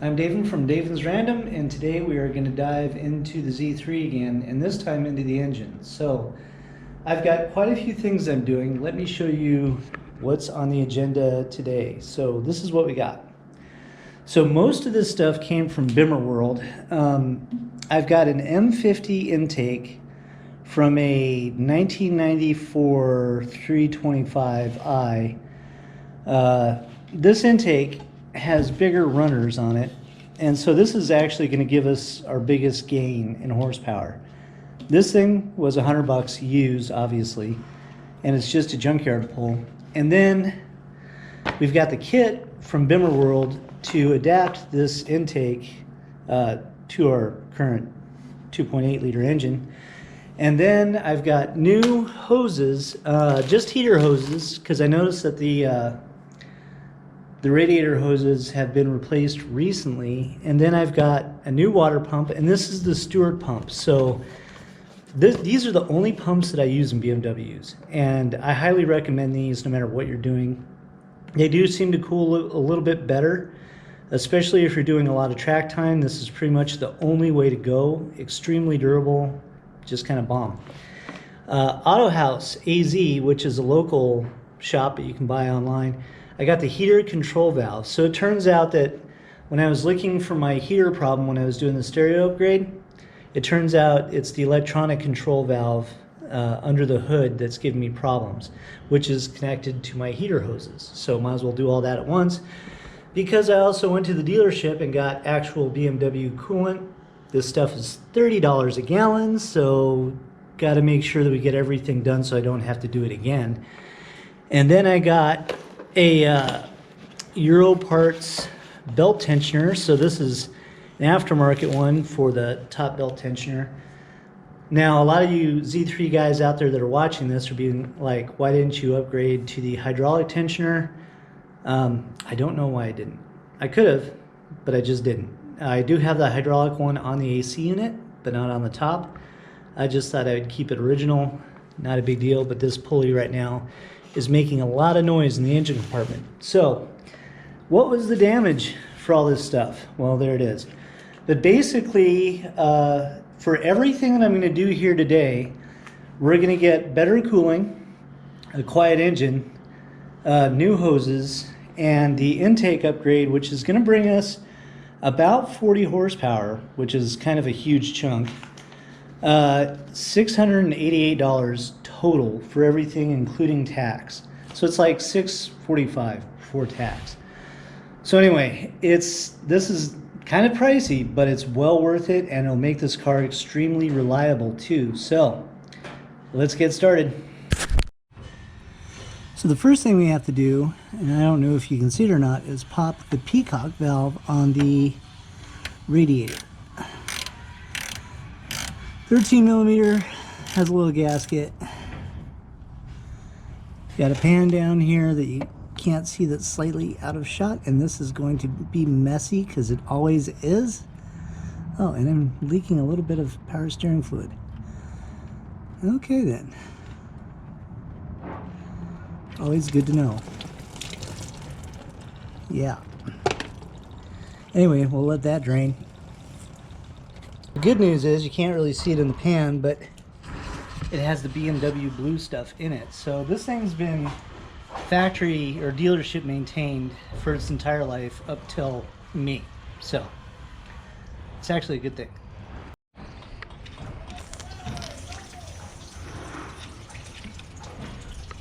I'm David from David's Random, and today we are going to dive into the Z3 again, and this time into the engine. So I've got quite a few things I'm doing. Let me show you what's on the agenda today. So this is what we got. So most of this stuff came from Bimmer World. I've got an M50 intake from a 1994 325i. This intake has bigger runners on it, and so this is actually going to give us our biggest gain in horsepower. This thing was $100 used, obviously, and it's just a junkyard pull. And then we've got the kit from Bimmer World to adapt this intake to our current 2.8 liter engine. And then I've got new hoses, just heater hoses, because I noticed that the radiator hoses have been replaced recently. And then I've got a new water pump, and this is the Stewart pump. So these are the only pumps that I use in BMWs, and I highly recommend these no matter what you're doing. They do seem to cool a little bit better, especially if you're doing a lot of track time. This is pretty much the only way to go. Extremely durable, just kind of bomb. Auto House AZ, which is a local shop that you can buy online, I got the heater control valve. So it turns out that when I was looking for my heater problem when I was doing the stereo upgrade, it turns out it's the electronic control valve under the hood that's giving me problems, which is connected to my heater hoses. So might as well do all that at once, because I also went to the dealership and got actual BMW coolant. This stuff is $30 a gallon, so got to make sure that we get everything done so I don't have to do it again. And then I got a Euro Parts belt tensioner. So this is an aftermarket one for the top belt tensioner. Now, a lot of you Z3 guys out there that are watching this are being like, why didn't you upgrade to the hydraulic tensioner? I don't know why I didn't. I could have, but I just didn't. I do have the hydraulic one on the AC unit, but not on the top. I just thought I would keep it original. Not a big deal, but this pulley right now is making a lot of noise in the engine compartment. So, what was the damage for all this stuff? Well, there it is. But basically, for everything that I'm going to do here today, we're going to get better cooling, a quiet engine, new hoses, and the intake upgrade, which is going to bring us about 40 horsepower, which is kind of a huge chunk. $688 total for everything, including tax. So it's like $645 before tax. So anyway, this is kind of pricey, but it's well worth it, and it'll make this car extremely reliable too. So let's get started. So the first thing we have to do, and I don't know if you can see it or not, is pop the peacock valve on the radiator. 13 millimeter, has a little gasket. Got a pan down here that you can't see, that's slightly out of shot, and this is going to be messy because it always is. Oh, and I'm leaking a little bit of power steering fluid. Okay then. Always good to know. Yeah. Anyway, we'll let that drain. The good news is you can't really see it in the pan, but it has the BMW blue stuff in it. So this thing's been factory or dealership maintained for its entire life up till me. So it's actually a good thing.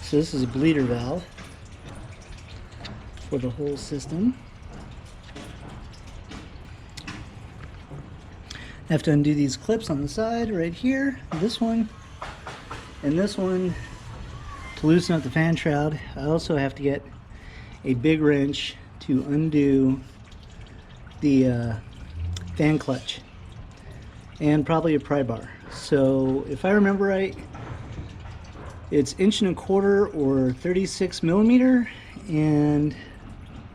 So this is a bleeder valve for the whole system. I have to undo these clips on the side right here, this one and this one, to loosen up the fan shroud. I also have to get a big wrench to undo the fan clutch, and probably a pry bar. So if I remember right, it's 1.25" or 36 millimeter, and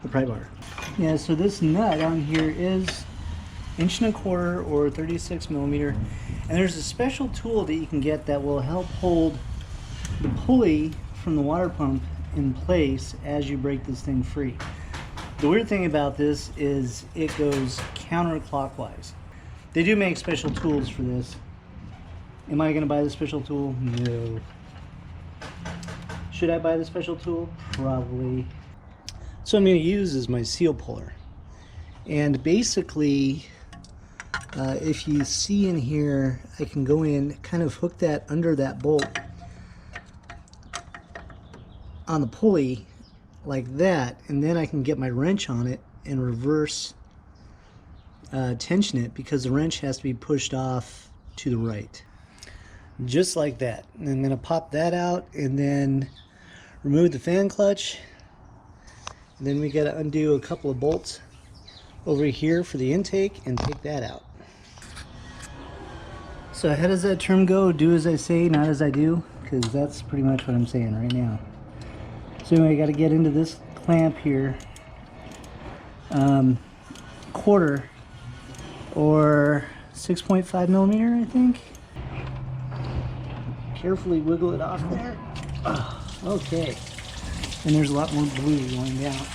the pry bar. Yeah, so this nut on here is 1.25" or 36 millimeter, and there's a special tool that you can get that will help hold the pulley from the water pump in place as you break this thing free. The weird thing about this is it goes counterclockwise. They do make special tools for this. Am I going to buy the special tool? No. Should I buy the special tool? Probably. So I'm going to use is my seal puller. And basically, if you see in here, I can go in, kind of hook that under that bolt on the pulley like that, and then I can get my wrench on it and reverse tension it, because the wrench has to be pushed off to the right. Just like that. And I'm going to pop that out and then remove the fan clutch. And then we got to undo a couple of bolts over here for the intake and take that out. So how does that term go? Do as I say, not as I do? Because that's pretty much what I'm saying right now. So anyway, I got to get into this clamp here. Quarter or 6.5 millimeter, I think. Carefully wiggle it off there. Oh, okay. And there's a lot more glue going down.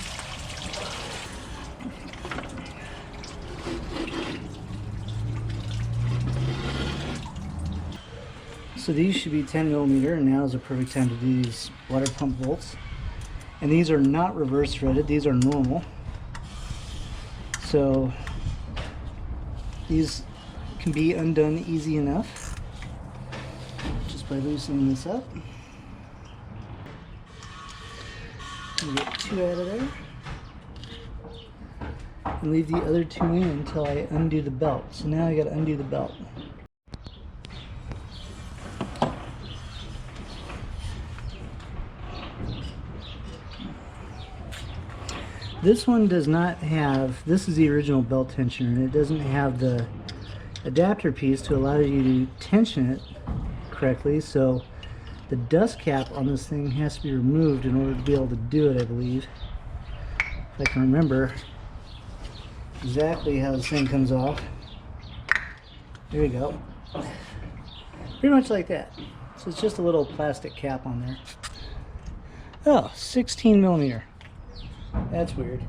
So these should be 10 millimeter, and now is a perfect time to do these water pump bolts. And these are not reverse threaded, these are normal. So these can be undone easy enough just by loosening this up. We'll get 2 out of there. And leave the other 2 in until I undo the belt. So now I gotta undo the belt. This one does not have, this is the original belt tensioner, and it doesn't have the adapter piece to allow you to tension it correctly, so the dust cap on this thing has to be removed in order to be able to do it, I believe. If I can remember exactly how this thing comes off. There you go. Pretty much like that. So it's just a little plastic cap on there. Oh, 16 millimeter. That's weird.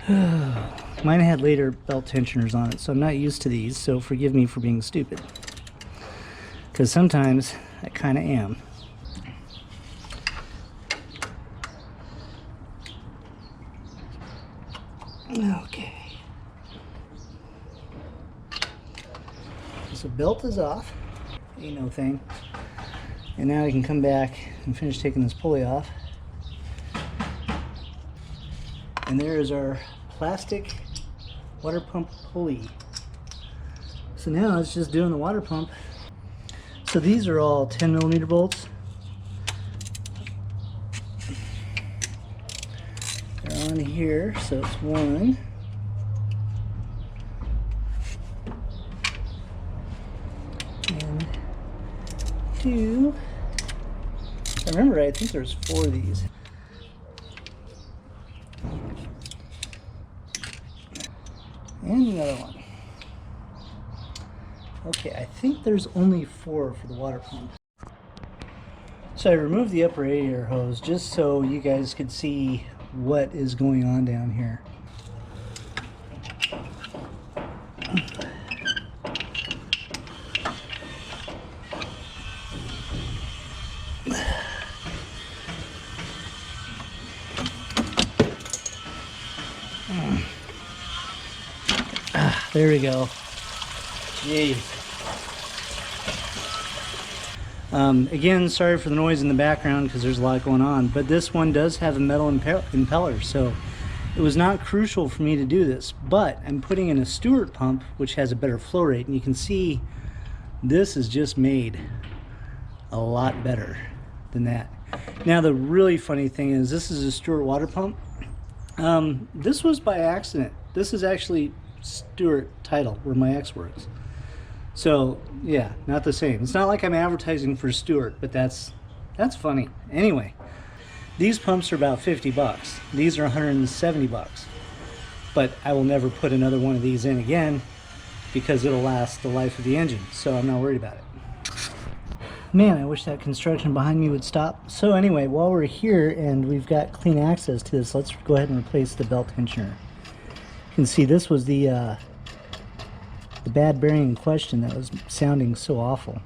Mine had later belt tensioners on it, so I'm not used to these, so forgive me for being stupid. Because sometimes I kind of am. Okay. So belt is off. Ain't no thing. And now I can come back and finish taking this pulley off. And there is our plastic water pump pulley. So now it's just doing the water pump. So these are all 10 millimeter bolts. They're on here, so it's 1, 2. If I remember right, I think there's 4 of these. And another one. Okay, I think there's only 4 for the water pump. So I removed the upper radiator hose just so you guys could see what is going on down here. There we go. Jeez. Again, sorry for the noise in the background because there's a lot going on, but this one does have a metal impeller, so it was not crucial for me to do this, but I'm putting in a Stewart pump which has a better flow rate, and you can see this is just made a lot better than that. Now the really funny thing is this is a Stewart water pump. This was by accident. This is actually Stewart title where my ex works. So yeah, not the same. It's not like I'm advertising for Stewart, but that's funny. Anyway, these pumps are about 50 bucks. These are 170 bucks. But I will never put another one of these in again because it'll last the life of the engine. So I'm not worried about it. Man, I wish that construction behind me would stop. So anyway, while we're here and we've got clean access to this, let's go ahead and replace the belt tensioner. You can see this was the bad bearing in question that was sounding so awful.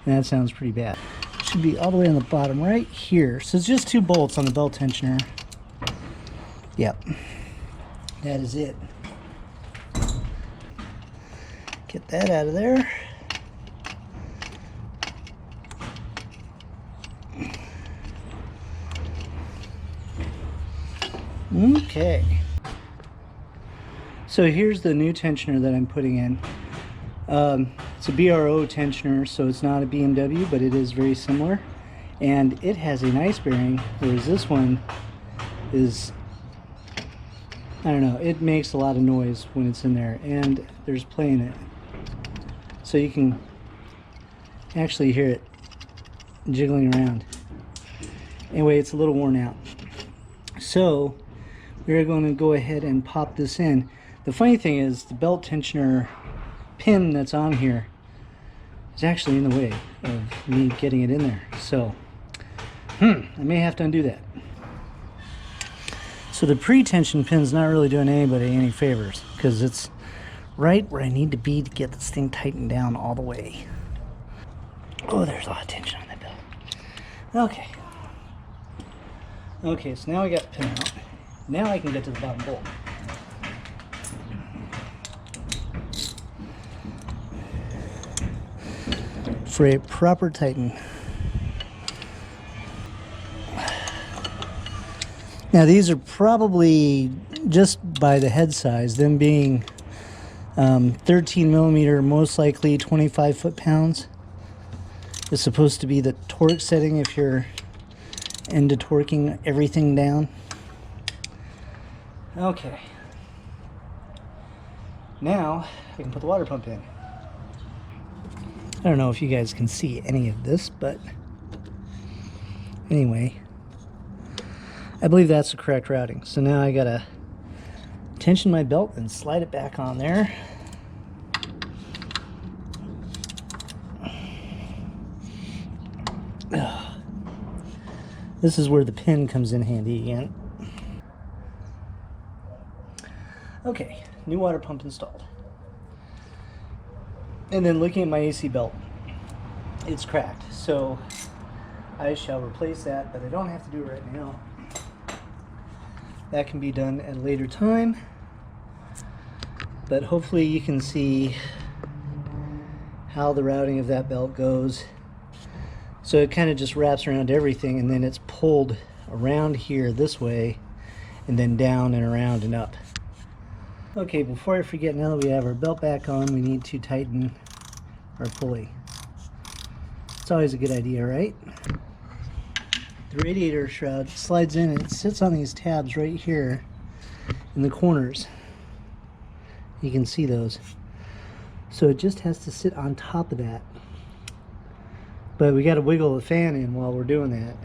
And that sounds pretty bad. Should be all the way on the bottom right here. So it's just 2 bolts on the belt tensioner. Yep, that is it. Get that out of there. Okay. So here's the new tensioner that I'm putting in. It's a BRO tensioner, so it's not a BMW, but it is very similar. And it has a nice bearing, whereas this one is, I don't know, it makes a lot of noise when it's in there, and there's play in it. So you can actually hear it jiggling around. Anyway, it's a little worn out. So we're going to go ahead and pop this in. The funny thing is the belt tensioner pin that's on here is actually in the way of me getting it in there. So I may have to undo that. So the pre-tension pin's not really doing anybody any favors because it's right where I need to be to get this thing tightened down all the way. Oh, there's a lot of tension on that belt. Okay. Okay, so now I got the pin out. Now I can get to the bottom bolt. For a proper tighten. Now these are probably just by the head size, them being 13 millimeter, most likely 25 foot-pounds. It's supposed to be the torque setting if you're into torquing everything down. Okay. Now I can put the water pump in. I don't know if you guys can see any of this, but anyway, I believe that's the correct routing. So now I gotta tension my belt and slide it back on there. This is where the pin comes in handy again. Okay, new water pump installed. And then looking at my AC belt, it's cracked. So I shall replace that, but I don't have to do it right now. That can be done at a later time. But hopefully you can see how the routing of that belt goes. So it kind of just wraps around everything, and then it's pulled around here this way, and then down and around and up. Okay, before I forget, now that we have our belt back on, we need to tighten our pulley. It's always a good idea, right? The radiator shroud slides in and it sits on these tabs right here in the corners. You can see those. So it just has to sit on top of that. But we got to wiggle the fan in while we're doing that.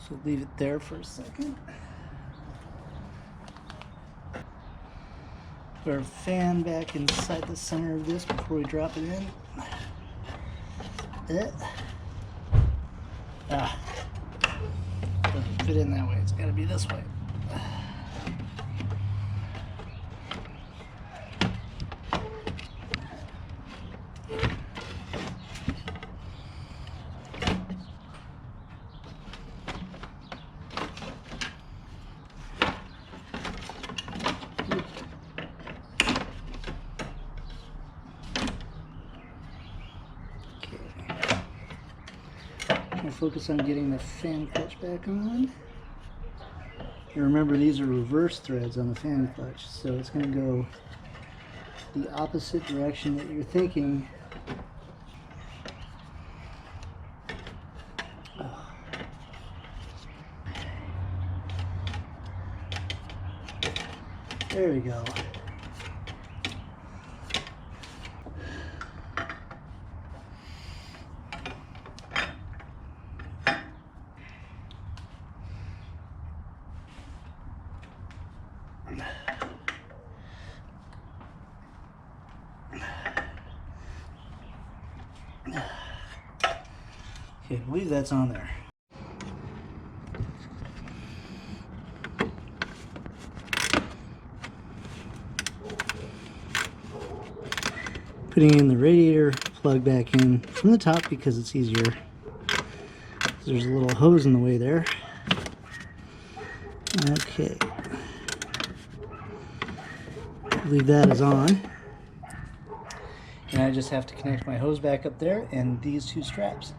So leave it there for a second. Put our fan back inside the center of this before we drop it in. Doesn't fit in that way. It's got to be this way. Focus on getting the fan clutch back on. And remember, these are reverse threads on the fan clutch, so it's going to go the opposite direction that you're thinking. Oh. There we go. Okay, I believe that's on there. Putting in the radiator plug back in from the top because it's easier. There's a little hose in the way there. Okay. I believe that is on. And I just have to connect my hose back up there and these two straps.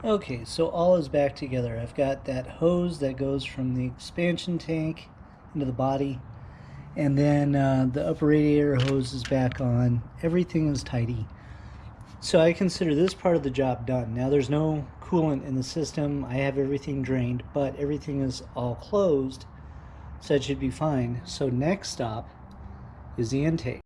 Okay, so all is back together. I've got that hose that goes from the expansion tank into the body, and then the upper radiator hose is back on. Everything is tidy. So I consider this part of the job done. Now there's no coolant in the system. I have everything drained, but everything is all closed, so it should be fine. So next stop is the intake.